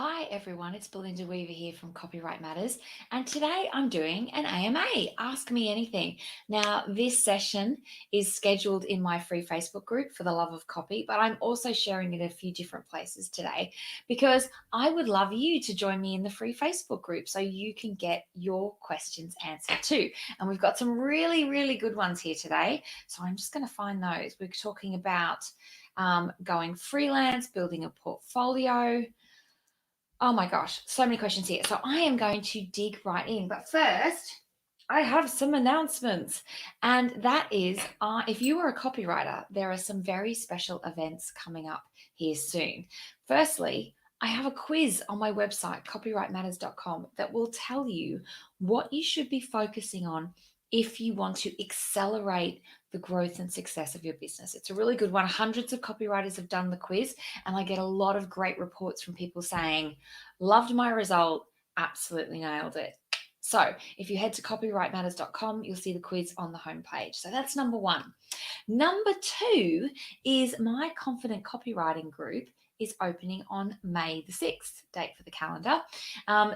Hi everyone, it's Belinda Weaver here from Copyright Matters, and today I'm doing an AMA, Ask Me Anything. Now, this session is scheduled in my free Facebook group for the love of copy, but I'm also sharing it a few different places today because I would love you to join me in the free Facebook group so you can get your questions answered too. And we've got some really good ones here today, so I'm just going to find those. We're talking about going freelance, building a portfolio. Oh my gosh, so many questions here. So I am going to dig right in. But first, I have some announcements. And that is, if you are a copywriter, there are some very special events coming up here soon. Firstly, I have a quiz on my website, copywritematters.com, that will tell you what you should be focusing on if you want to accelerate the growth and success of your business. It's a really good one. Hundreds of copywriters have done the quiz, and I get a lot of great reports from people saying, loved my result, absolutely nailed it. So if you head to copywritematters.com, you'll see the quiz on the homepage. So that's number one. Number two is my Confident Copywriting group is opening on May the 6th, date for the calendar.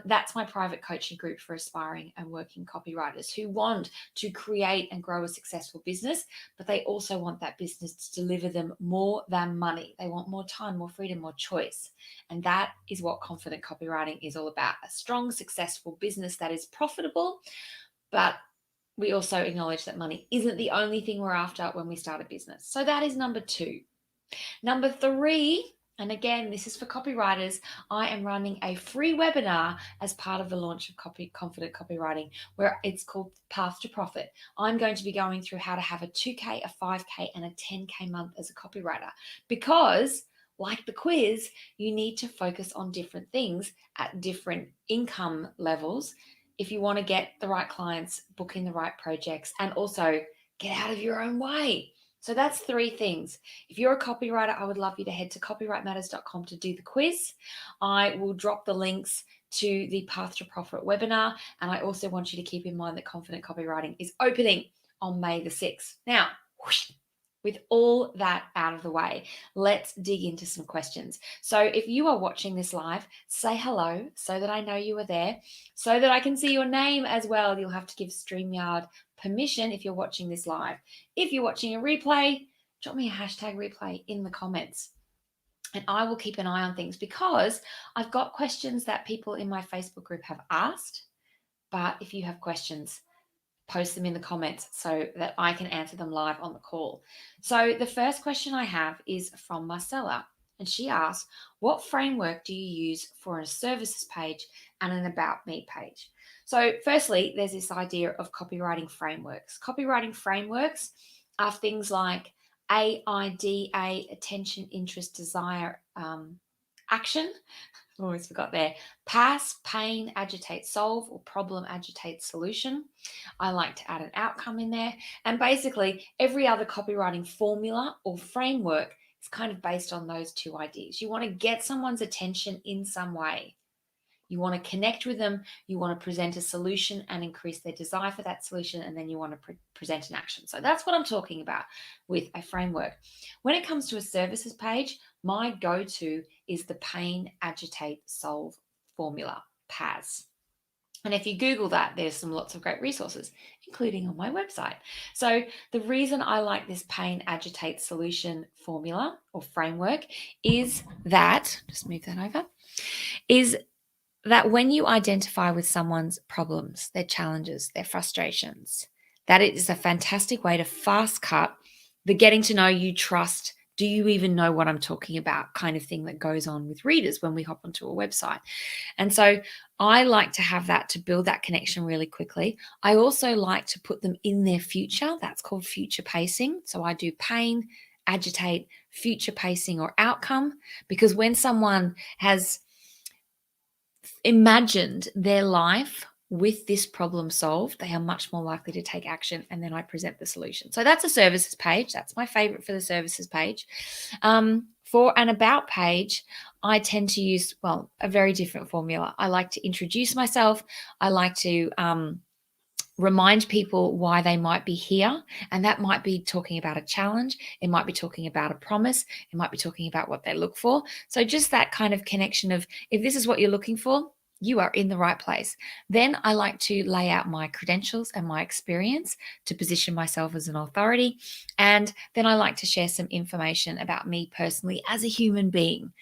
That's my private coaching group for aspiring and working copywriters who want to create and grow a successful business, but they also want that business to deliver them more than money. They want more time, more freedom, more choice. And that is what Confident Copywriting is all about. A strong, successful business that is profitable, but we also acknowledge that money isn't the only thing we're after when we start a business. So that is number two. Number three, and again, this is for copywriters, I am running a free webinar as part of the launch of Confident Copywriting, where it's called Path to Profit. I'm going to be going through how to have a 2K, a 5K, and a 10K month as a copywriter, because like the quiz, you need to focus on different things at different income levels if you want to get the right clients, book in the right projects, and also get out of your own way. So that's three things. If you're a copywriter, I would love you to head to copywritematters.com to do the quiz. I will drop the links to the Path to Profit webinar. And I also want you to keep in mind that Confident Copywriting is opening on May the 6th. Now, with all that out of the way, let's dig into some questions. So if you are watching this live, say hello so that I know you are there, so that I can see your name as well. You'll have to give StreamYard permission if you're watching this live. If you're watching a replay, drop me a hashtag replay in the comments. And I will keep an eye on things because I've got questions that people in my Facebook group have asked. But if you have questions, post them in the comments so that I can answer them live on the call. So the first question I have is from Marcella, and she asks, what framework do you use for a services page and an about me page? So firstly, there's this idea of copywriting frameworks. Copywriting frameworks are things like AIDA, attention, interest, desire, action. Always forgot there. Pass, pain, agitate, solve, or problem, agitate, solution. I like to add an outcome in there. And basically, every other copywriting formula or framework is kind of based on those two ideas. You want to get someone's attention in some way. You want to connect with them. You want to present a solution and increase their desire for that solution. And then you want to present an action. So that's what I'm talking about with a framework. When it comes to a services page, my go-to is the pain, agitate, solve formula, PAS. And if you Google that, there's lots of great resources, including on my website. So the reason I like this pain, agitate, solution formula or framework is that, just move that over, is that when you identify with someone's problems, their challenges, their frustrations, that it is a fantastic way to fast cut the getting to know you, trust, do you even know what I'm talking about kind of thing that goes on with readers when we hop onto a website. And so I like to have that to build that connection really quickly. I also like to put them in their future. That's called future pacing. So I do pain, agitate, future pacing, or outcome, because when someone has imagined their life with this problem solved, they are much more likely to take action, and then I present the solution. So that's a services page. That's my favorite for the services page. For an about page, I tend to use, a very different formula. I like to introduce myself. I like to remind people why they might be here. And that might be talking about a challenge. It might be talking about a promise. It might be talking about what they look for. So just that kind of connection of, if this is what you're looking for, you are in the right place. Then I like to lay out my credentials and my experience to position myself as an authority. And then I like to share some information about me personally as a human being.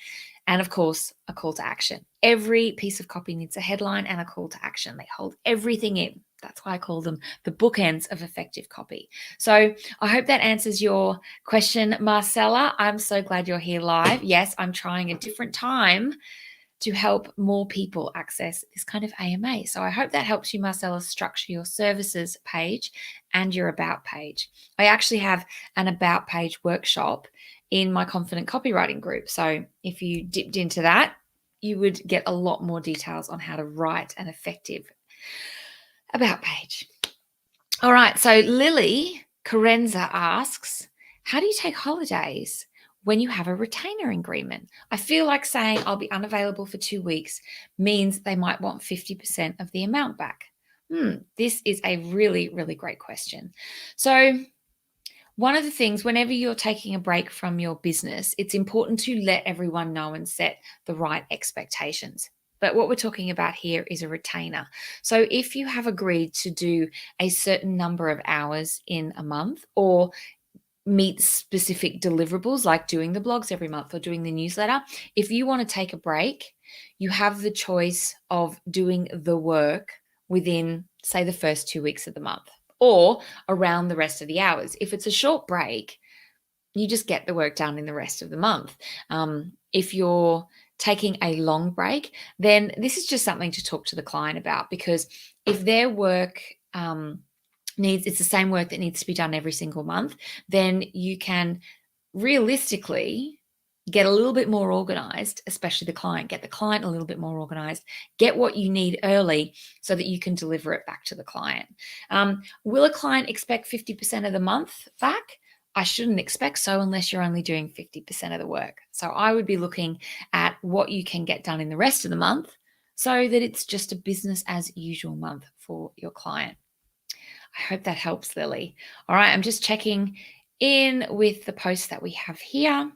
And of course, a call to action. Every piece of copy needs a headline and a call to action. They hold everything in. That's why I call them the bookends of effective copy. So I hope that answers your question, Marcella. I'm so glad you're here live. Yes, I'm trying a different time to help more people access this kind of AMA. So I hope that helps you, Marcella, structure your services page and your about page. I actually have an about page workshop in my Confident Copywriting group. So if you dipped into that, you would get a lot more details on how to write an effective about page. All right, so Lily Carenza asks, how do you take holidays when you have a retainer agreement? I feel like saying I'll be unavailable for 2 weeks means they might want 50% of the amount back. This is a really, really great question. So one of the things, whenever you're taking a break from your business, it's important to let everyone know and set the right expectations. But what we're talking about here is a retainer. So if you have agreed to do a certain number of hours in a month, or meet specific deliverables like doing the blogs every month or doing the newsletter, if you want to take a break, you have the choice of doing the work within, say, the first 2 weeks of the month or around the rest of the hours. If it's a short break, you just get the work done in the rest of the month. If you're taking a long break, then this is just something to talk to the client about, because if their work it's the same work that needs to be done every single month, then you can realistically get a little bit more organized, especially get the client a little bit more organized, get what you need early so that you can deliver it back to the client. Will a client expect 50% of the month back? I shouldn't expect so unless you're only doing 50% of the work. So I would be looking at what you can get done in the rest of the month so that it's just a business as usual month for your client. I hope that helps, Lily. All right, I'm just checking in with the posts that we have here.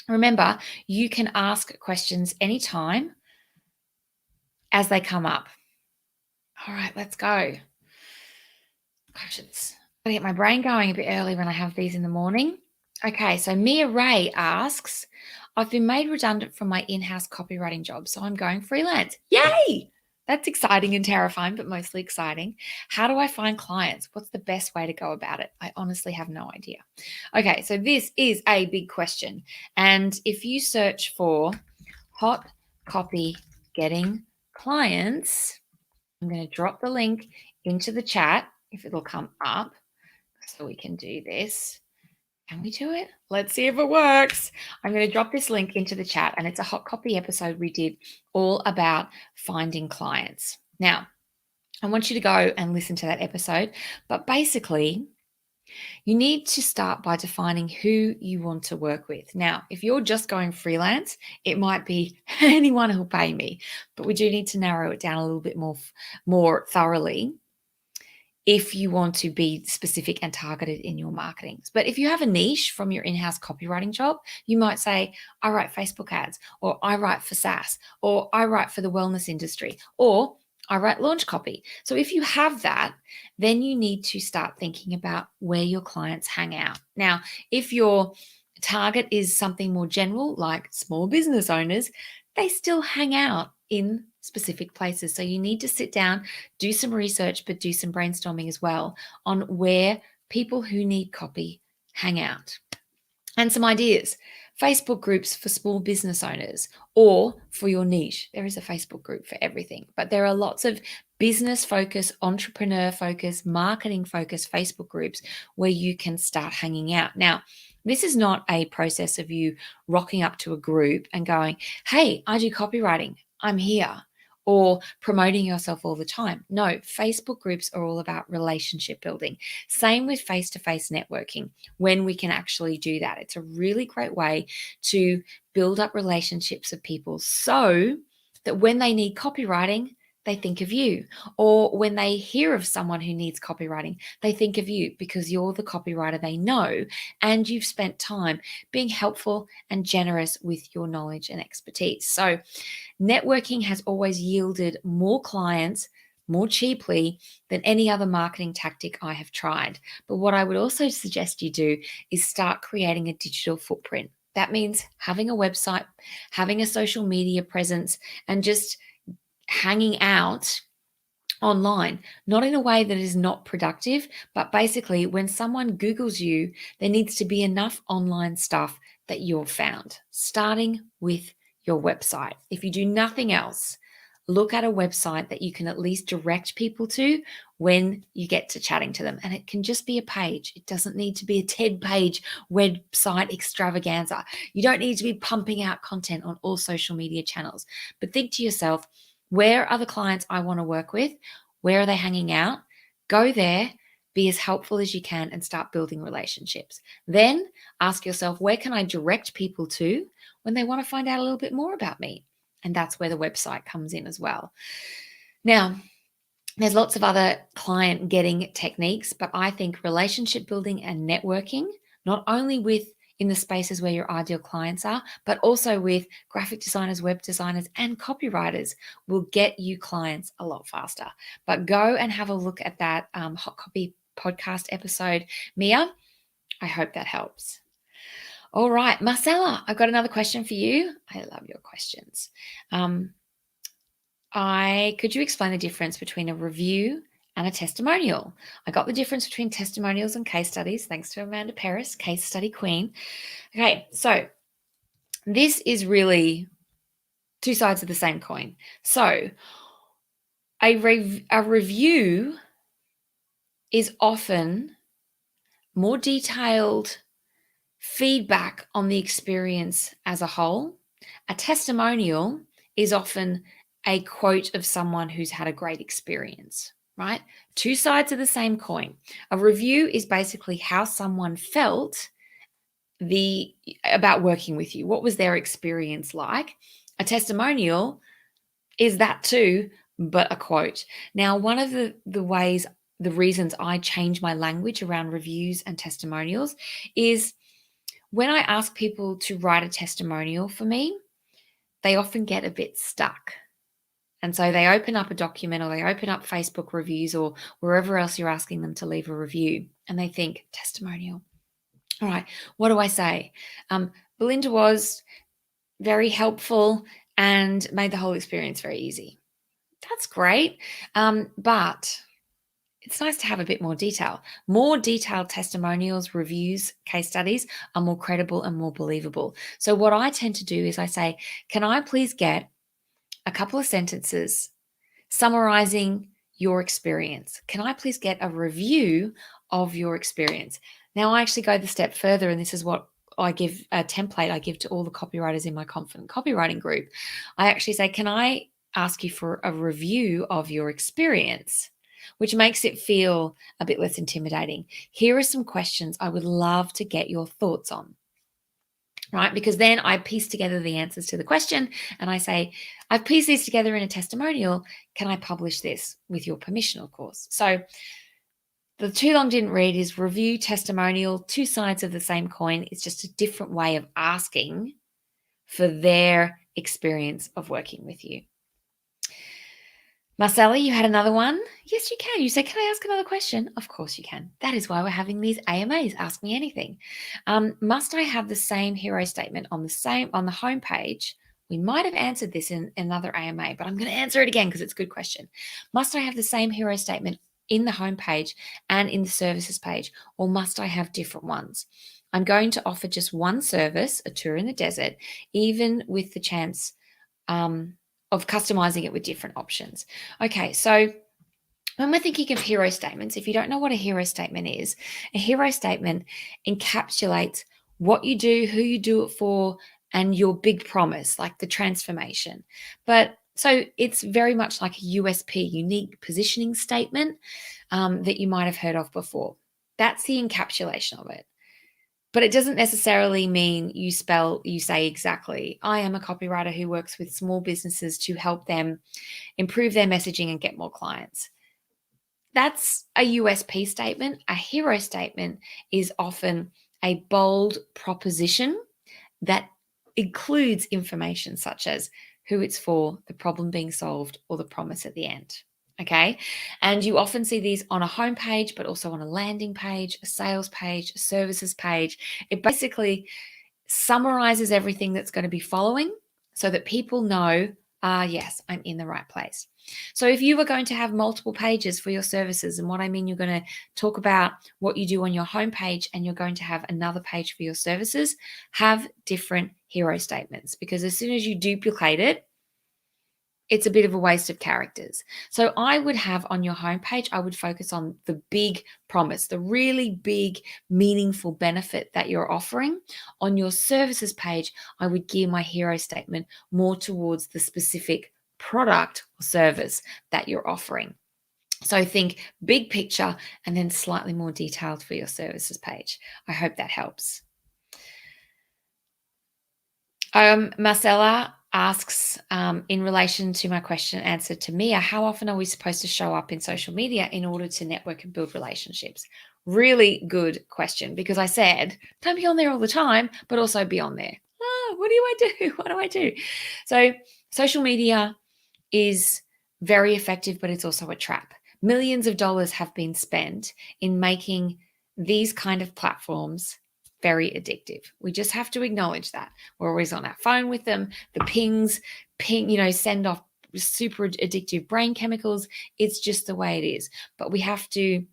Remember, you can ask questions anytime as they come up. All right, let's go. Gosh, it's going to get my brain going a bit early when I have these in the morning. Okay, so Mia Ray asks, I've been made redundant from my in-house copywriting job, so I'm going freelance. Yay! That's exciting and terrifying, but mostly exciting. How do I find clients? What's the best way to go about it? I honestly have no idea. Okay, so this is a big question. And if you search for hot copy getting clients, I'm going to drop the link into the chat if it'll come up so we can do this. Can we do it? Let's see if it works. I'm going to drop this link into the chat, and it's a hot copy episode we did all about finding clients. Now, I want you to go and listen to that episode, but basically, you need to start by defining who you want to work with. Now, if you're just going freelance, it might be anyone who'll pay me, but we do need to narrow it down a little bit more thoroughly if you want to be specific and targeted in your marketing. But if you have a niche from your in-house copywriting job, you might say, I write Facebook ads, or I write for SaaS, or I write for the wellness industry, or I write launch copy. So if you have that, then you need to start thinking about where your clients hang out. Now, if your target is something more general, like small business owners, they still hang out in specific places. So you need to sit down, do some research, but do some brainstorming as well on where people who need copy hang out. And some ideas. Facebook groups for small business owners or for your niche. There is a Facebook group for everything, but there are lots of business focused, entrepreneur focused, marketing focused Facebook groups where you can start hanging out. Now, this is not a process of you rocking up to a group and going, hey, I do copywriting, I'm here, or promoting yourself all the time. No, Facebook groups are all about relationship building. Same with face-to-face networking, when we can actually do that. It's a really great way to build up relationships with people so that when they need copywriting, they think of you. Or when they hear of someone who needs copywriting, they think of you because you're the copywriter they know and you've spent time being helpful and generous with your knowledge and expertise. So, networking has always yielded more clients more cheaply than any other marketing tactic I have tried. But what I would also suggest you do is start creating a digital footprint. That means having a website, having a social media presence, and just hanging out online, not in a way that is not productive, but basically when someone Googles you, there needs to be enough online stuff that you're found, starting with your website. If you do nothing else, look at a website that you can at least direct people to when you get to chatting to them. And it can just be a page. It doesn't need to be a 10-page website extravaganza. You don't need to be pumping out content on all social media channels. But think to yourself, where are the clients I want to work with? Where are they hanging out? Go there, be as helpful as you can, and start building relationships. Then ask yourself, where can I direct people to when they want to find out a little bit more about me? And that's where the website comes in as well. Now, there's lots of other client getting techniques, but I think relationship building and networking, not only with in the spaces where your ideal clients are, but also with graphic designers, web designers, and copywriters will get you clients a lot faster. But go and have a look at that Hot Copy podcast episode, Mia. I hope that helps. All right, Marcella, I've got another question for you. I love your questions. Could you explain the difference between a review and a testimonial? I got the difference between testimonials and case studies, thanks to Amanda Paris, case study queen. Okay, so this is really two sides of the same coin. So a review is often more detailed feedback on the experience as a whole. A testimonial is often a quote of someone who's had a great experience, right? Two sides of the same coin. A review is basically how someone felt about working with you. What was their experience like? A testimonial is that too, but a quote. Now, one of the reasons I change my language around reviews and testimonials is when I ask people to write a testimonial for me, they often get a bit stuck. And so they open up a document or they open up Facebook reviews or wherever else you're asking them to leave a review, and they think, testimonial. All right, what do I say? Belinda was very helpful and made the whole experience very easy. That's great, but it's nice to have a bit more detail. More detailed testimonials, reviews, case studies are more credible and more believable. So what I tend to do is I say, can I please get a couple of sentences summarizing your experience? Can I please get a review of your experience? Now, I actually go the step further, and this is what I give a template I give to all the copywriters in my Confident Copywriting group. I actually say, can I ask you for a review of your experience? Which makes it feel a bit less intimidating. Here are some questions I would love to get your thoughts on. Right? Because then I piece together the answers to the question and I say, I've pieced these together in a testimonial. Can I publish this with your permission, of course? So the too long didn't read is review, testimonial, two sides of the same coin. It's just a different way of asking for their experience of working with you. Marcella, you had another one? Yes, you can. You said, can I ask another question? Of course you can. That is why we're having these AMAs. Ask me anything. Must I have the same hero statement on the homepage? We might have answered this in another AMA, but I'm going to answer it again because it's a good question. Must I have the same hero statement in the homepage and in the services page, or must I have different ones? I'm going to offer just one service, a tour in the desert, even with the chance of customizing it with different options. Okay, so when we're thinking of hero statements, if you don't know what a hero statement is, a hero statement encapsulates what you do, who you do it for, and your big promise, like the transformation. But so it's very much like a USP, unique positioning statement that you might have heard of before. That's the encapsulation of it. But it doesn't necessarily mean you say exactly, I am a copywriter who works with small businesses to help them improve their messaging and get more clients. That's a USP statement. A hero statement is often a bold proposition that includes information such as who it's for, the problem being solved, or the promise at the end. Okay. And you often see these on a homepage, but also on a landing page, a sales page, a services page. It basically summarizes everything that's going to be following so that people know, yes, I'm in the right place. So if you were going to have multiple pages for your services, and what I mean, you're going to talk about what you do on your homepage and you're going to have another page for your services, have different hero statements, because as soon as you duplicate it, it's a bit of a waste of characters. So I would have on your homepage, I would focus on the big promise, the really big, meaningful benefit that you're offering. On your services page, I would gear my hero statement more towards the specific product or service that you're offering. So think big picture and then slightly more detailed for your services page. I hope that helps. Marcella asks, in relation to my question answered to Mia, how often are we supposed to show up in social media in order to network and build relationships? Really good question, because I said, don't be on there all the time, but also be on there. What do I do? What do I do? So social media is very effective, but it's also a trap. Millions of dollars have been spent in making these kind of platforms very addictive. We just have to acknowledge that. We're always on our phone with them. The ping, send off super addictive brain chemicals. It's just the way it is. But we have to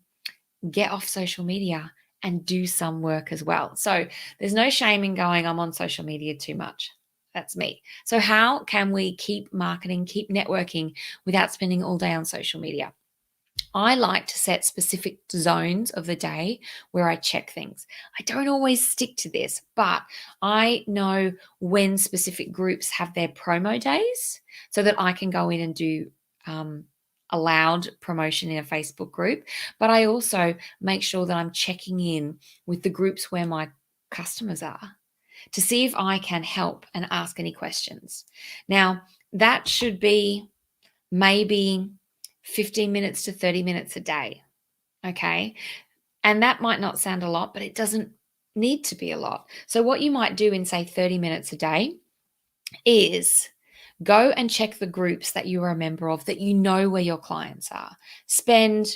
get off social media and do some work as well. So there's no shame in going, I'm on social media too much. That's me. So how can we keep marketing, keep networking without spending all day on social media? I like to set specific zones of the day where I check things. I don't always stick to this, but I know when specific groups have their promo days so that I can go in and do allowed promotion in a Facebook group. But I also make sure that I'm checking in with the groups where my customers are to see if I can help and ask any questions. Now, that should be maybe 15 minutes to 30 minutes a day. Okay. And that might not sound a lot, but it doesn't need to be a lot. So, what you might do in, say, 30 minutes a day is go and check the groups that you are a member of that you know where your clients are. Spend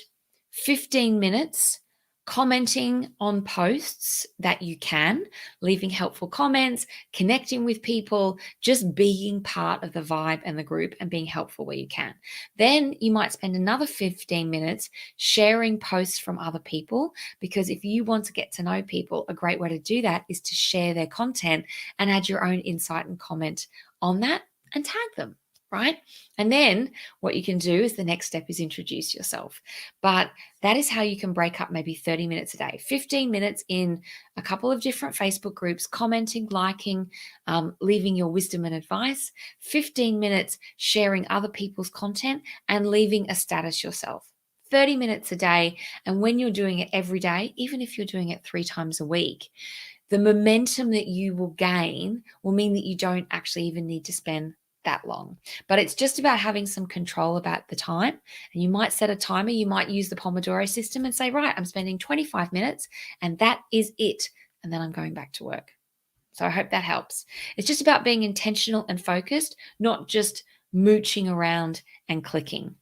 15 minutes commenting on posts that you can, leaving helpful comments, connecting with people, just being part of the vibe and the group and being helpful where you can. Then you might spend another 15 minutes sharing posts from other people, because if you want to get to know people, a great way to do that is to share their content and add your own insight and comment on that and tag them, right? And then what you can do is the next step is introduce yourself. But that is how you can break up maybe 30 minutes a day, 15 minutes in a couple of different Facebook groups, commenting, liking, leaving your wisdom and advice, 15 minutes sharing other people's content and leaving a status yourself. 30 minutes a day. And when you're doing it every day, even if you're doing it 3 times a week, the momentum that you will gain will mean that you don't actually even need to spend that long. But it's just about having some control about the time. And you might set a timer. You might use the Pomodoro system and say, right, I'm spending 25 minutes and that is it. And then I'm going back to work. So I hope that helps. It's just about being intentional and focused, not just mooching around and clicking.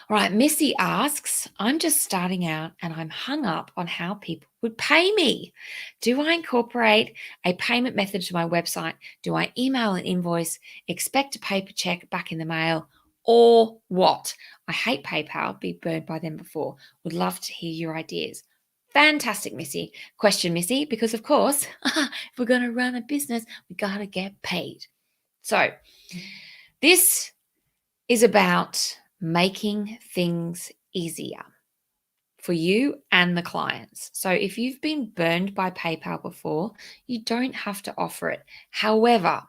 All right, Missy asks, I'm just starting out and I'm hung up on how people would pay me. Do I incorporate a payment method to my website? Do I email an invoice, expect a paper check back in the mail, or what? I hate PayPal, been burned by them before. Would love to hear your ideas. Fantastic, Missy. Question, Missy, because of course, if we're going to run a business, we got to get paid. So this is about making things easier for you and the clients. So if you've been burned by PayPal before, you don't have to offer it. However,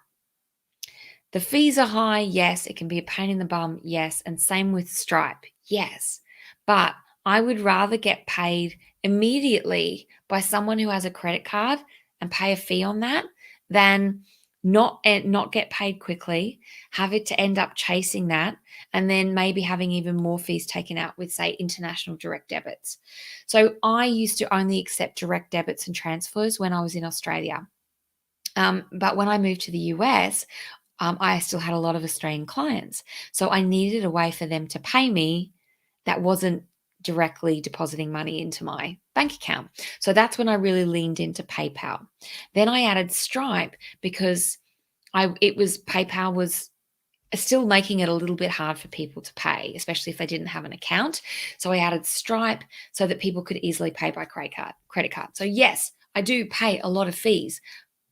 the fees are high. Yes. It can be a pain in the bum. Yes. And same with Stripe. Yes. But I would rather get paid immediately by someone who has a credit card and pay a fee on that than not get paid quickly, have it to end up chasing that, and then maybe having even more fees taken out with, say, international direct debits. So I used to only accept direct debits and transfers when I was in Australia. But when I moved to the US, I still had a lot of Australian clients. So I needed a way for them to pay me that wasn't directly depositing money into my bank account. So that's when I really leaned into PayPal. Then I added Stripe because PayPal was still making it a little bit hard for people to pay, especially if they didn't have an account. So I added Stripe so that people could easily pay by credit card. So yes, I do pay a lot of fees,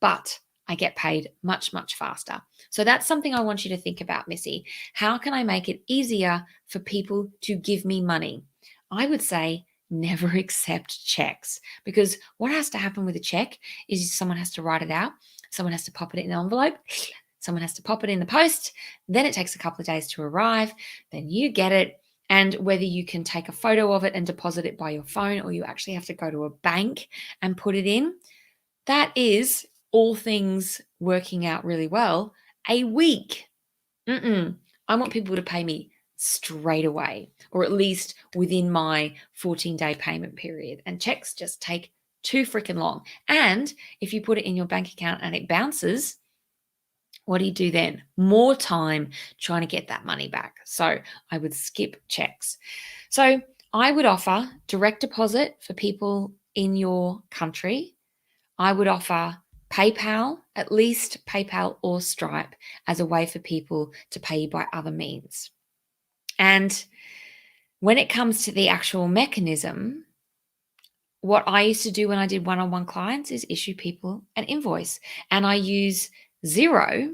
but I get paid much, much faster. So that's something I want you to think about, Missy. How can I make it easier for people to give me money? I would say never accept checks, because what has to happen with a check is someone has to write it out, someone has to pop it in an envelope, someone has to pop it in the post, then it takes a couple of days to arrive, then you get it. And whether you can take a photo of it and deposit it by your phone, or you actually have to go to a bank and put it in, that is, all things working out really well, a week. I want people to pay me straight away, or at least within my 14-day payment period. And checks just take too freaking long. And if you put it in your bank account and it bounces, what do you do then? More time trying to get that money back. So I would skip checks. So I would offer direct deposit for people in your country. I would offer PayPal, at least PayPal or Stripe, as a way for people to pay you by other means. And when it comes to the actual mechanism, what I used to do when I did one-on-one clients is issue people an invoice, and I use Xero.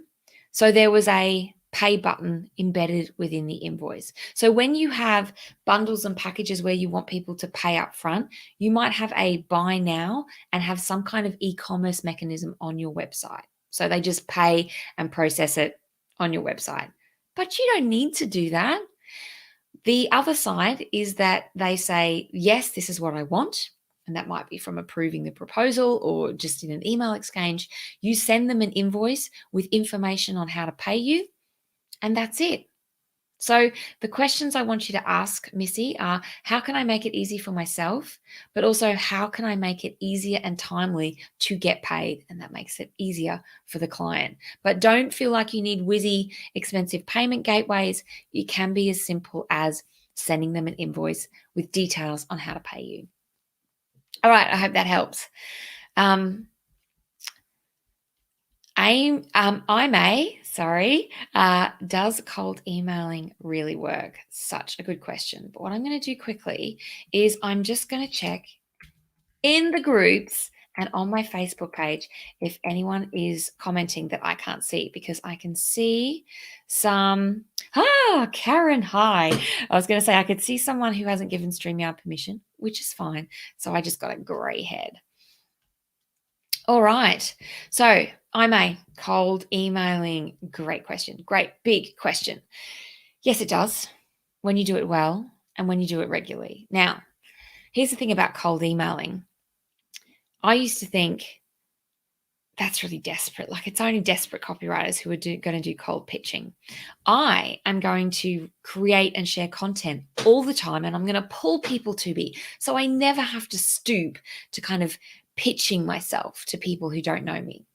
So there was a pay button embedded within the invoice. So when you have bundles and packages where you want people to pay up front, you might have a buy now and have some kind of e-commerce mechanism on your website. So they just pay and process it on your website. But you don't need to do that. The other side is that they say, yes, this is what I want. And that might be from approving the proposal or just in an email exchange. You send them an invoice with information on how to pay you, and that's it. So the questions I want you to ask, Missy, are how can I make it easy for myself? But also, how can I make it easier and timely to get paid? And that makes it easier for the client. But don't feel like you need whizzy, expensive payment gateways. It can be as simple as sending them an invoice with details on how to pay you. All right, I hope that helps. Does cold emailing really work? Such a good question. But what I'm going to do quickly is I'm just going to check in the groups and on my Facebook page if anyone is commenting that I can't see, because I can see some. Karen, hi. I was going to say I could see someone who hasn't given StreamYard permission, which is fine. So I just got a grey head. All right. So cold emailing. Great question. Great big question. Yes, it does, when you do it well and when you do it regularly. Now, here's the thing about cold emailing. I used to think that's really desperate. Like, it's only desperate copywriters who are going to do cold pitching. I am going to create and share content all the time, and I'm going to pull people to me. So I never have to stoop to kind of pitching myself to people who don't know me.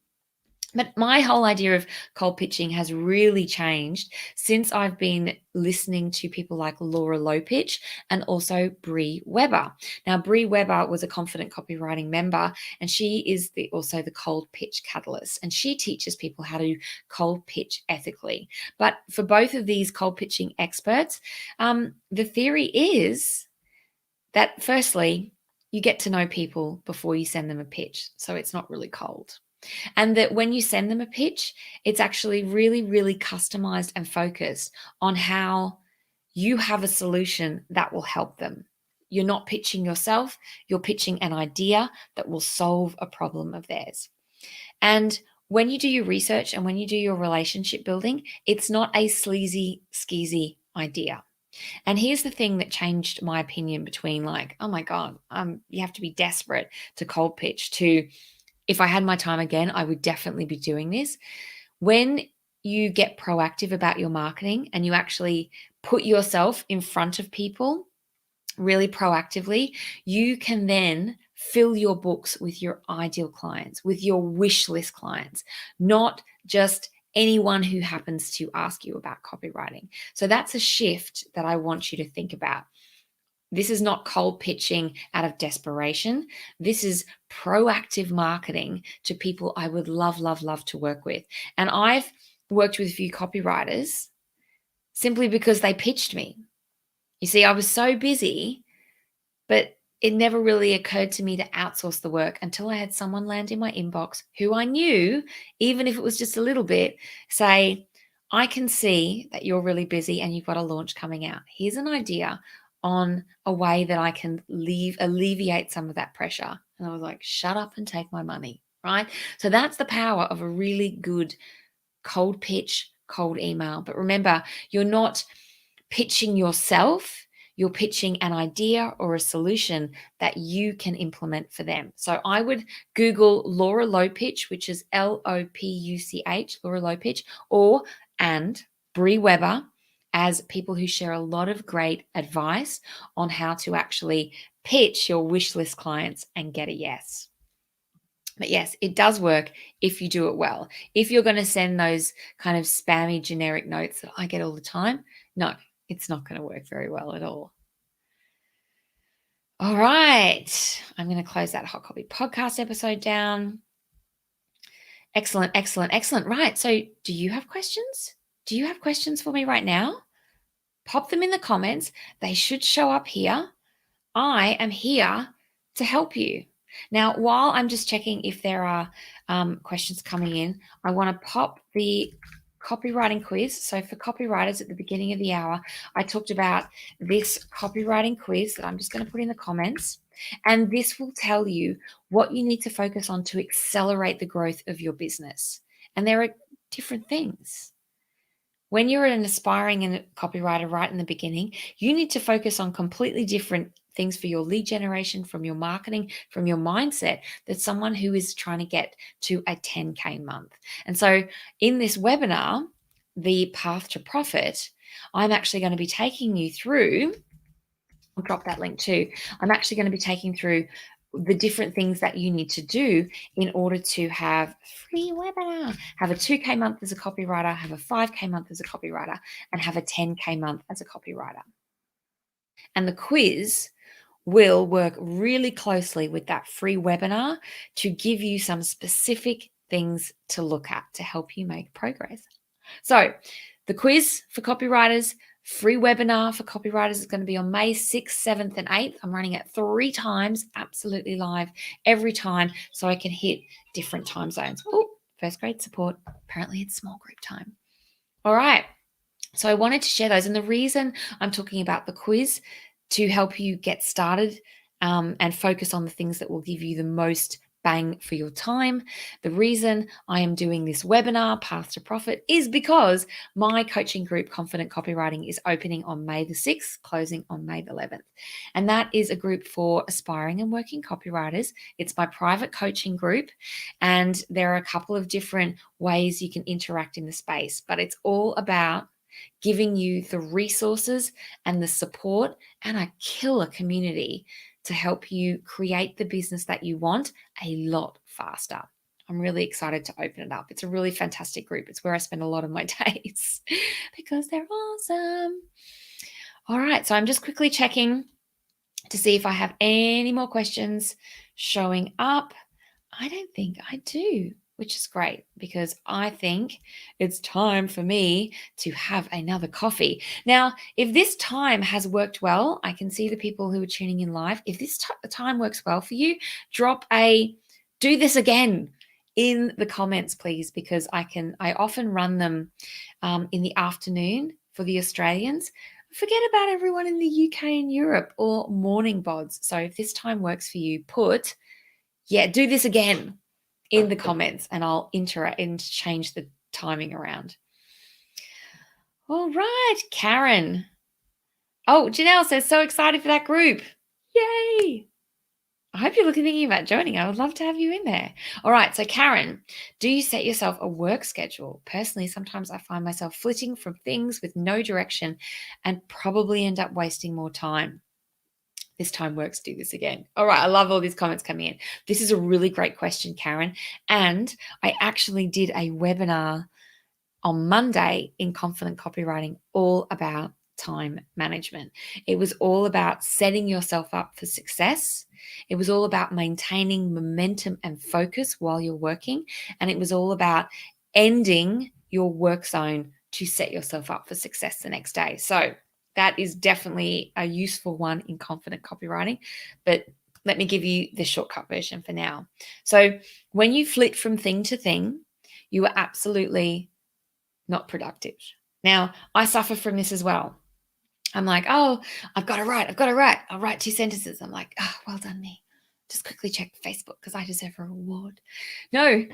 But my whole idea of cold pitching has really changed since I've been listening to people like Laura Lopitch and also Bree Weber. Now, Bree Weber was a Confident Copywriting member, and she is also the cold pitch catalyst, and she teaches people how to cold pitch ethically. But for both of these cold pitching experts, the theory is that firstly, you get to know people before you send them a pitch, so it's not really cold. And that when you send them a pitch, it's actually really, really customized and focused on how you have a solution that will help them. You're not pitching yourself, you're pitching an idea that will solve a problem of theirs. And when you do your research and when you do your relationship building, it's not a sleazy, skeezy idea. And here's the thing that changed my opinion between like, oh my God, you have to be desperate to cold pitch to if I had my time again, I would definitely be doing this. When you get proactive about your marketing and you actually put yourself in front of people really proactively, you can then fill your books with your ideal clients, with your wish list clients, not just anyone who happens to ask you about copywriting. So that's a shift that I want you to think about. This is not cold pitching out of desperation. This is proactive marketing to people I would love, love, love to work with. And I've worked with a few copywriters simply because they pitched me. You see, I was so busy, but it never really occurred to me to outsource the work until I had someone land in my inbox who I knew, even if it was just a little bit, say, I can see that you're really busy and you've got a launch coming out. Here's an idea on a way that I can alleviate some of that pressure. And I was like, shut up and take my money, right? So that's the power of a really good cold pitch, cold email. But remember, you're not pitching yourself, you're pitching an idea or a solution that you can implement for them. So I would Google Laura Lopitch, which is Lopuch, Laura Lopitch, or and Bree Weber as people who share a lot of great advice on how to actually pitch your wish list clients and get a yes. But yes, it does work if you do it well. If you're going to send those kind of spammy generic notes that I get all the time, no, it's not going to work very well at all. All right. I'm going to close that Hot Copy podcast episode down. Excellent, excellent, excellent. Right. So, do you have questions? Do you have questions for me right now? Pop them in the comments. They should show up here. I am here to help you. Now, while I'm just checking if there are questions coming in, I want to pop the copywriting quiz. So for copywriters at the beginning of the hour, I talked about this copywriting quiz that I'm just going to put in the comments. And this will tell you what you need to focus on to accelerate the growth of your business. And there are different things. When you're an aspiring copywriter right in the beginning, you need to focus on completely different things for your lead generation, from your marketing, from your mindset, than someone who is trying to get to a 10K month. And so in this webinar, the path to profit, I'm actually going to be taking you through, I'll drop that link too. I'm actually going to be taking through the different things that you need to do in order to have free webinar, have a 2K month as a copywriter, have a 5K month as a copywriter, and have a 10K month as a copywriter. And the quiz will work really closely with that free webinar to give you some specific things to look at to help you make progress. So the quiz for copywriters, free webinar for copywriters is going to be on May 6th, 7th, and 8th. I'm running it 3 times, absolutely live every time, so I can hit different time zones. Oh, first grade support. Apparently it's small group time. All right. So I wanted to share those. And the reason I'm talking about the quiz to help you get started and focus on the things that will give you the most bang for your time. The reason I am doing this webinar, Path to Profit, is because my coaching group, Confident Copywriting, is opening on May the 6th, closing on May the 11th. And that is a group for aspiring and working copywriters. It's my private coaching group. And there are a couple of different ways you can interact in the space, but it's all about giving you the resources and the support and a killer community to help you create the business that you want a lot faster. I'm really excited to open it up. It's a really fantastic group. It's where I spend a lot of my days because they're awesome. All right, so I'm just quickly checking to see if I have any more questions showing up. I don't think I do, which is great because I think it's time for me to have another coffee. Now, if this time has worked well, I can see the people who are tuning in live. If this time works well for you, drop a do this again in the comments, please, because I often run them in the afternoon for the Australians. Forget about everyone in the UK and Europe or morning bods. So if this time works for you, do this again in the comments and I'll interact and change the timing around. All right, Karen. Oh, Janelle says, so excited for that group. Yay. I hope you're thinking about joining. I would love to have you in there. All right. So, Karen, do you set yourself a work schedule? Personally, sometimes I find myself flitting from things with no direction and probably end up wasting more time. This time works, do this again. All right. I love all these comments coming in. This is a really great question, Karen. And I actually did a webinar on Monday in Confident Copywriting all about time management. It was all about setting yourself up for success. It was all about maintaining momentum and focus while you're working. And it was all about ending your work zone to set yourself up for success the next day. So that is definitely a useful one in Confident Copywriting. But let me give you the shortcut version for now. So when you flit from thing to thing, you are absolutely not productive. Now, I suffer from this as well. I'm like, oh, I've got to write. I'll write 2 sentences. I'm like, oh, well done me. Just quickly check Facebook because I deserve a reward. No.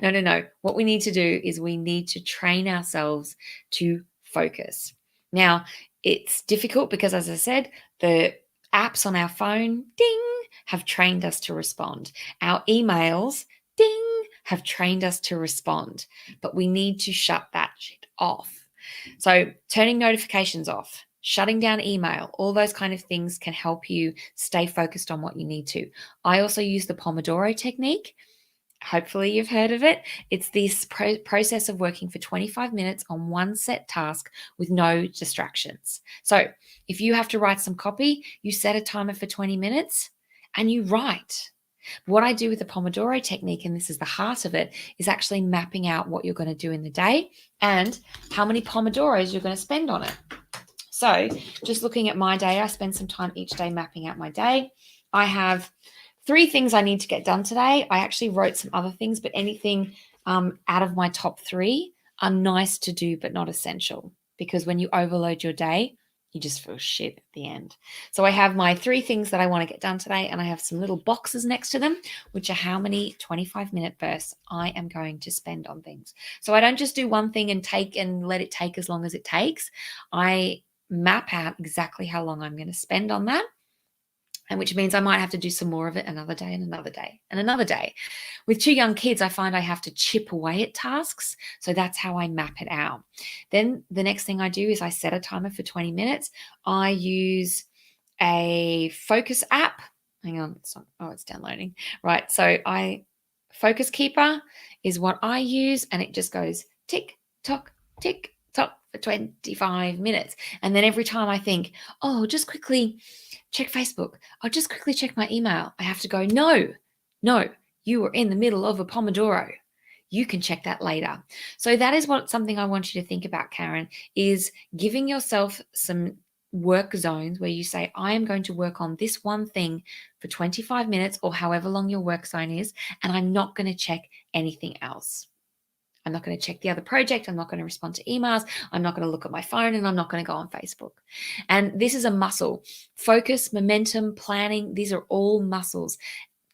What we need to do is we need to train ourselves to focus. Now, it's difficult because, as I said, the apps on our phone, ding, have trained us to respond. Our emails, ding, have trained us to respond. But we need to shut that shit off. So turning notifications off, shutting down email, all those kind of things can help you stay focused on what you need to. I also use the Pomodoro technique. Hopefully you've heard of it. It's this process of working for 25 minutes on one set task with no distractions. So if you have to write some copy, you set a timer for 20 minutes and you write. What I do with the Pomodoro technique, and this is the heart of it, is actually mapping out what you're going to do in the day and how many Pomodoros you're going to spend on it. So just looking at my day, I spend some time each day mapping out my day. I have 3 things I need to get done today. I actually wrote some other things, but anything out of my top 3 are nice to do, but not essential. Because when you overload your day, you just feel shit at the end. So I have my 3 things that I want to get done today, and I have some little boxes next to them, which are how many 25-minute bursts I am going to spend on things. So I don't just do one thing and let it take as long as it takes. I map out exactly how long I'm going to spend on that. And which means I might have to do some more of it another day and another day and another day. With 2 young kids, I find I have to chip away at tasks. So that's how I map it out. Then the next thing I do is I set a timer for 20 minutes. I use a focus app. Hang on. It's downloading. Right. So Focus Keeper is what I use, and it just goes tick, tock, for 25 minutes. And then every time I think, oh, just quickly check Facebook, I'll just quickly check my email, I have to go, no, you are in the middle of a Pomodoro. You can check that later. So that is something I want you to think about, Karen, is giving yourself some work zones where you say, I am going to work on this one thing for 25 minutes or however long your work zone is, and I'm not going to check anything else. I'm not going to check the other project. I'm not going to respond to emails. I'm not going to look at my phone, and I'm not going to go on Facebook. And this is a muscle. Focus, momentum, planning, these are all muscles.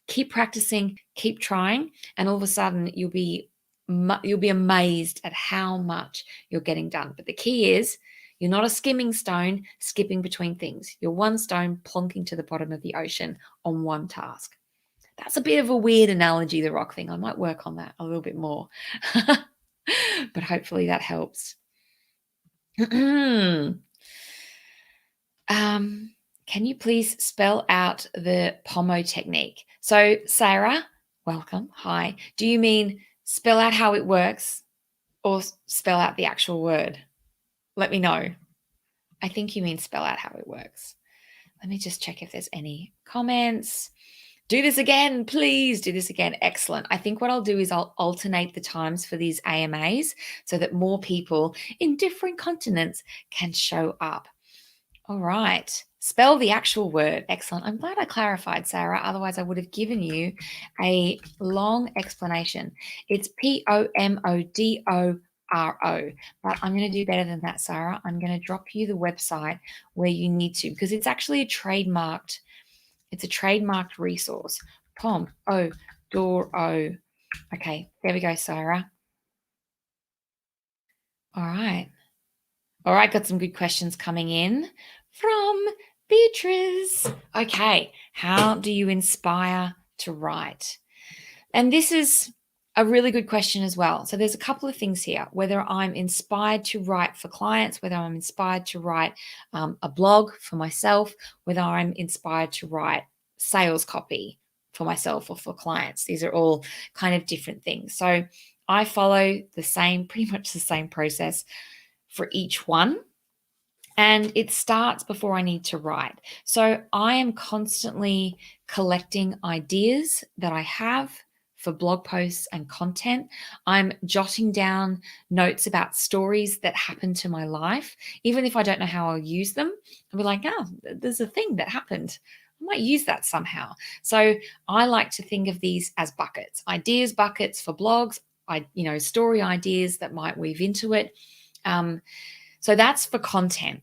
Keep practicing, keep trying, and all of a sudden you'll be amazed at how much you're getting done. But the key is you're not a skimming stone skipping between things. You're one stone plonking to the bottom of the ocean on one task. That's a bit of a weird analogy, the rock thing. I might work on that a little bit more. But hopefully that helps. Can you please spell out the Pomo technique? So, Sarah, welcome. Hi. Do you mean spell out how it works or spell out the actual word? Let me know. I think you mean spell out how it works. Let me just check if there's any comments. Do this again, please do this again. Excellent. I think what I'll do is I'll alternate the times for these AMAs so that more people in different continents can show up. All right. Spell the actual word. Excellent. I'm glad I clarified, Sarah. Otherwise, I would have given you a long explanation. It's Pomodoro. But I'm going to do better than that, Sarah. I'm going to drop you the website where you need to, because it's actually a trademarked resource. Pomodoro. Okay, there we go, Sarah. All right. Got some good questions coming in from Beatrice. Okay, how do you inspire to write? And this is a really good question as well. So there's a couple of things here, whether I'm inspired to write for clients, whether I'm inspired to write a blog for myself, whether I'm inspired to write sales copy for myself or for clients. These are all kind of different things. So I follow pretty much the same process for each one. And it starts before I need to write. So I am constantly collecting ideas that I have for blog posts and content. I'm jotting down notes about stories that happen to my life. Even if I don't know how I'll use them, I'll be like, oh, there's a thing that happened. I might use that somehow. So I like to think of these as buckets, ideas buckets for blogs, story ideas that might weave into it. So that's for content.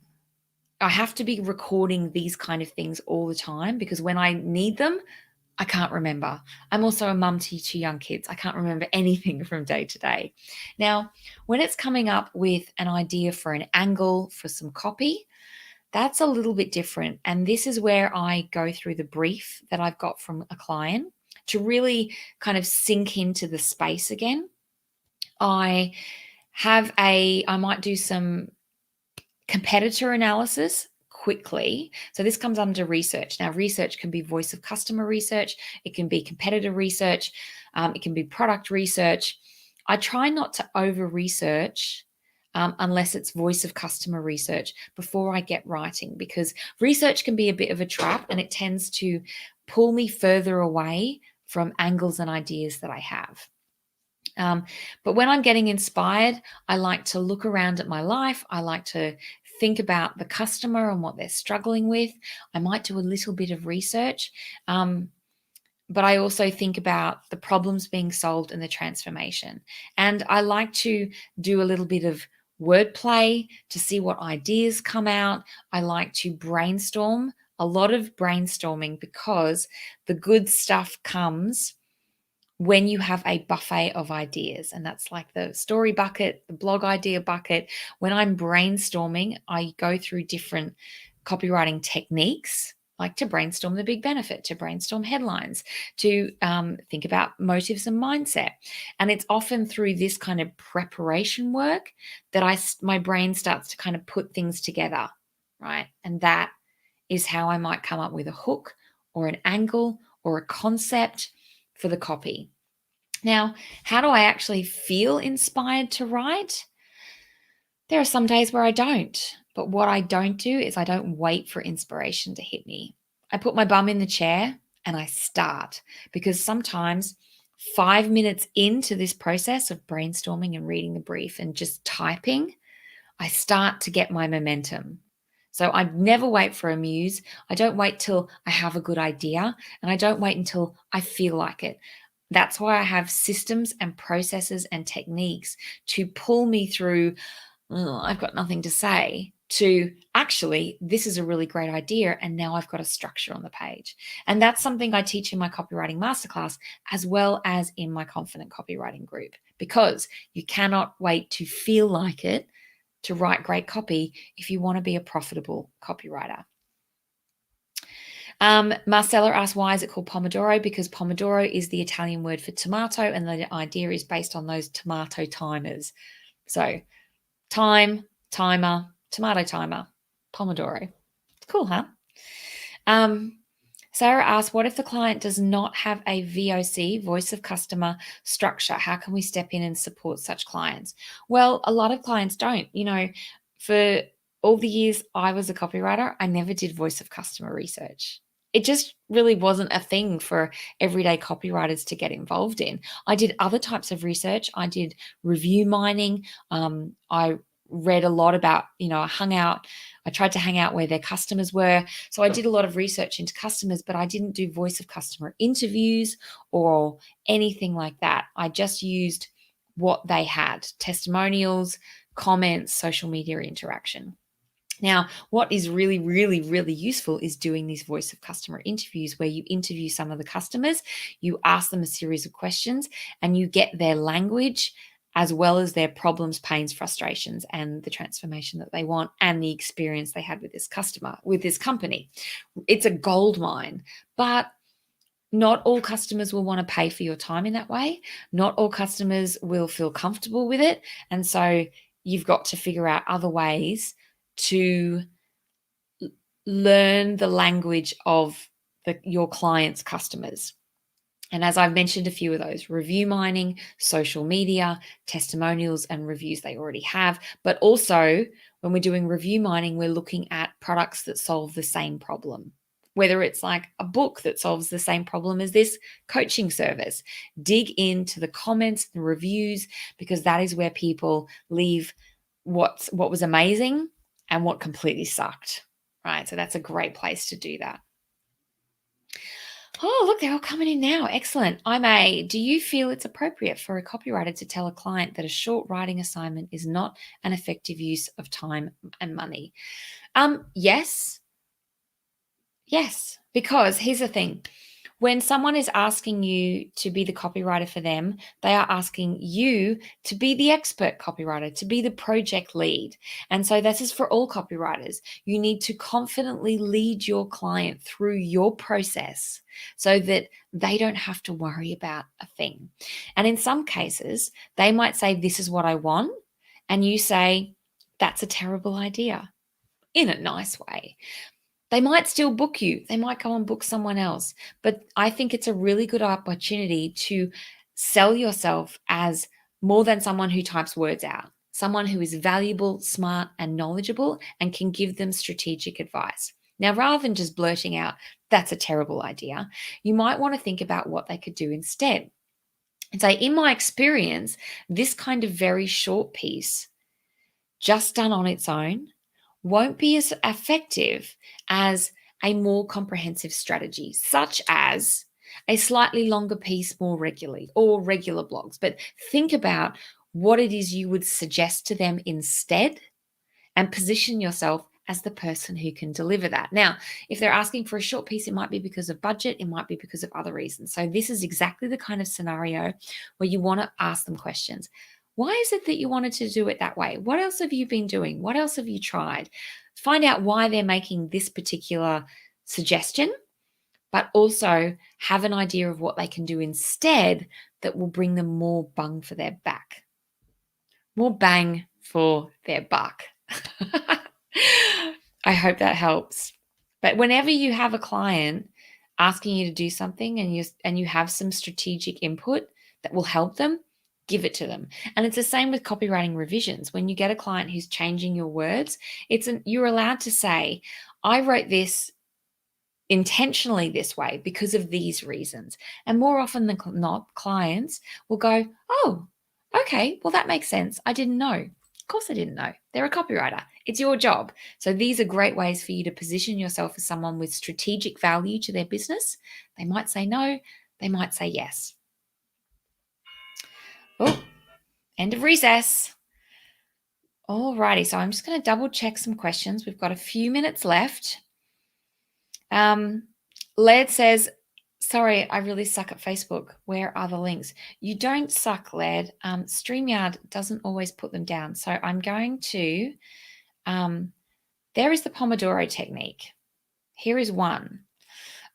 I have to be recording these kind of things all the time because when I need them, I can't remember. I'm also a mum to two young kids. I can't remember anything from day to day. Now, when it's coming up with an idea for an angle for some copy, that's a little bit different. And this is where I go through the brief that I've got from a client to really kind of sink into the space again. I might do some competitor analysis quickly. So this comes under research. Now, research can be voice of customer research. It can be competitor research. It can be product research. I try not to over research unless it's voice of customer research before I get writing, because research can be a bit of a trap and it tends to pull me further away from angles and ideas that I have. But when I'm getting inspired, I like to look around at my life. I like to think about the customer and what they're struggling with. I might do a little bit of research, but I also think about the problems being solved and the transformation. And I like to do a little bit of wordplay to see what ideas come out. I like to brainstorm, a lot of brainstorming, because the good stuff comes when you have a buffet of ideas. And that's like the story bucket, the blog idea bucket. When I'm brainstorming, I go through different copywriting techniques, like to brainstorm the big benefit, to brainstorm headlines, to think about motives and mindset. And it's often through this kind of preparation work that my brain starts to kind of put things together, right? And that is how I might come up with a hook or an angle or a concept for the copy. Now, how do I actually feel inspired to write? There are some days where I don't, but what I don't do is I don't wait for inspiration to hit me. I put my bum in the chair and I start, because sometimes 5 minutes into this process of brainstorming and reading the brief and just typing, I start to get my momentum. So I never wait for a muse. I don't wait till I have a good idea, and I don't wait until I feel like it. That's why I have systems and processes and techniques to pull me through, "Oh, I've got nothing to say," to actually, this is a really great idea, and now I've got a structure on the page. And that's something I teach in my copywriting masterclass, as well as in my confident copywriting group, because you cannot wait to feel like it to write great copy if you want to be a profitable copywriter. Marcella asked, why is it called Pomodoro? Because Pomodoro is the Italian word for tomato, and the idea is based on those tomato timers. So time, timer, tomato timer, Pomodoro. It's cool, huh? Sarah asked, what if the client does not have a VOC, voice of customer structure? How can we step in and support such clients? Well, a lot of clients don't. For all the years I was a copywriter, I never did voice of customer research. It just really wasn't a thing for everyday copywriters to get involved in. I did other types of research. I did review mining. I read a lot about, I tried to hang out where their customers were. So I did a lot of research into customers, but I didn't do voice of customer interviews or anything like that. I just used what they had: testimonials, comments, social media interaction. Now, what is really, really, really useful is doing these voice of customer interviews, where you interview some of the customers, you ask them a series of questions, and you get their language as well as their problems, pains, frustrations, and the transformation that they want and the experience they had with this customer, with this company. It's a gold mine, but not all customers will want to pay for your time in that way. Not all customers will feel comfortable with it. And so you've got to figure out other ways to learn the language of your clients' customers. And as I've mentioned, a few of those: review mining, social media, testimonials, and reviews they already have. But also, when we're doing review mining, we're looking at products that solve the same problem. Whether it's like a book that solves the same problem as this coaching service, dig into the comments and reviews, because that is where people leave what was amazing and what completely sucked, right? So that's a great place to do that. Oh, look, they're all coming in now. Excellent. I'm A. Do you feel it's appropriate for a copywriter to tell a client that a short writing assignment is not an effective use of time and money? Yes. Yes, because here's the thing. When someone is asking you to be the copywriter for them, they are asking you to be the expert copywriter, to be the project lead. And so this is for all copywriters. You need to confidently lead your client through your process so that they don't have to worry about a thing. And in some cases, they might say, "This is what I want." And you say, "That's a terrible idea," in a nice way. They might still book you. They might go and book someone else. But I think it's a really good opportunity to sell yourself as more than someone who types words out, someone who is valuable, smart, and knowledgeable and can give them strategic advice. Now, rather than just blurting out, "That's a terrible idea," you might want to think about what they could do instead. And say, in my experience, this kind of very short piece, just done on its own, won't be as effective as a more comprehensive strategy, such as a slightly longer piece more regularly or regular blogs. But think about what it is you would suggest to them instead and position yourself as the person who can deliver that. Now, if they're asking for a short piece, it might be because of budget, it might be because of other reasons. So this is exactly the kind of scenario where you want to ask them questions. Why is it that you wanted to do it that way? What else have you been doing? What else have you tried? Find out why they're making this particular suggestion, but also have an idea of what they can do instead that will bring them more bang for their buck. More bang for their buck. I hope that helps. But whenever you have a client asking you to do something and you have some strategic input that will help them, give it to them. And it's the same with copywriting revisions. When you get a client who's changing your words, you're allowed to say, "I wrote this intentionally this way because of these reasons." And more often than not, clients will go, "Oh, okay, well, that makes sense. I didn't know." Of course I didn't know. They're a copywriter. It's your job. So these are great ways for you to position yourself as someone with strategic value to their business. They might say no. They might say yes. Oh, end of recess. Alrighty, so I'm just going to double check some questions. We've got a few minutes left. Laird says, "Sorry, I really suck at Facebook. Where are the links?" You don't suck, Laird. StreamYard doesn't always put them down. So I'm going to, there is the Pomodoro technique. Here is one.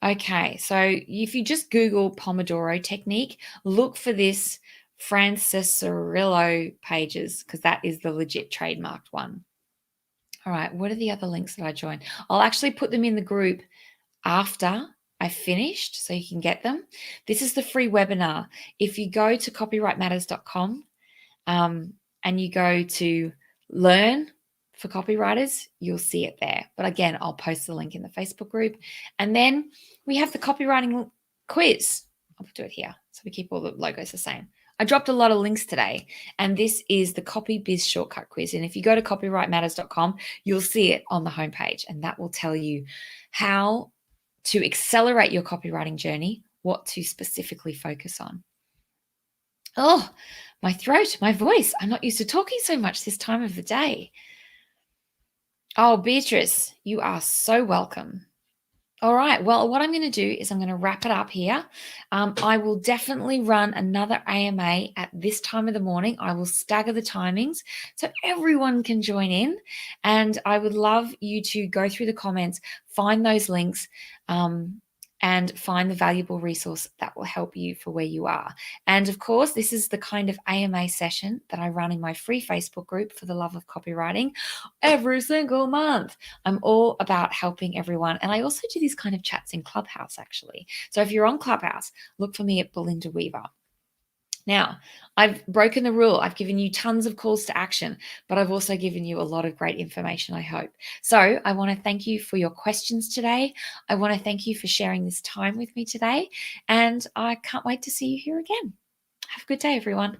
Okay, so if you just Google Pomodoro technique, look for this Francis Cirillo pages, because that is the legit trademarked one. All right, what are the other links that I joined? I'll actually put them in the group after I finished so you can get them. This is the free webinar. If you go to copywritematters.com and you go to learn for copywriters, you'll see it there. But again, I'll post the link in the Facebook group. And then we have the copywriting quiz. I'll do it here so we keep all the logos the same. I dropped a lot of links today, and this is the Copy Biz Shortcut Quiz. And if you go to copywritematters.com, you'll see it on the homepage, and that will tell you how to accelerate your copywriting journey, what to specifically focus on. Oh, my throat, my voice. I'm not used to talking so much this time of the day. Oh, Beatrice, you are so welcome. All right. Well, what I'm going to do is I'm going to wrap it up here. I will definitely run another AMA at this time of the morning. I will stagger the timings so everyone can join in. And I would love you to go through the comments, find those links, and find the valuable resource that will help you for where you are. And of course, this is the kind of AMA session that I run in my free Facebook group for the love of copywriting every single month. I'm all about helping everyone. And I also do these kind of chats in Clubhouse, actually. So if you're on Clubhouse, look for me at Belinda Weaver. Now, I've broken the rule. I've given you tons of calls to action, but I've also given you a lot of great information, I hope. So I want to thank you for your questions today. I want to thank you for sharing this time with me today. And I can't wait to see you here again. Have a good day, everyone.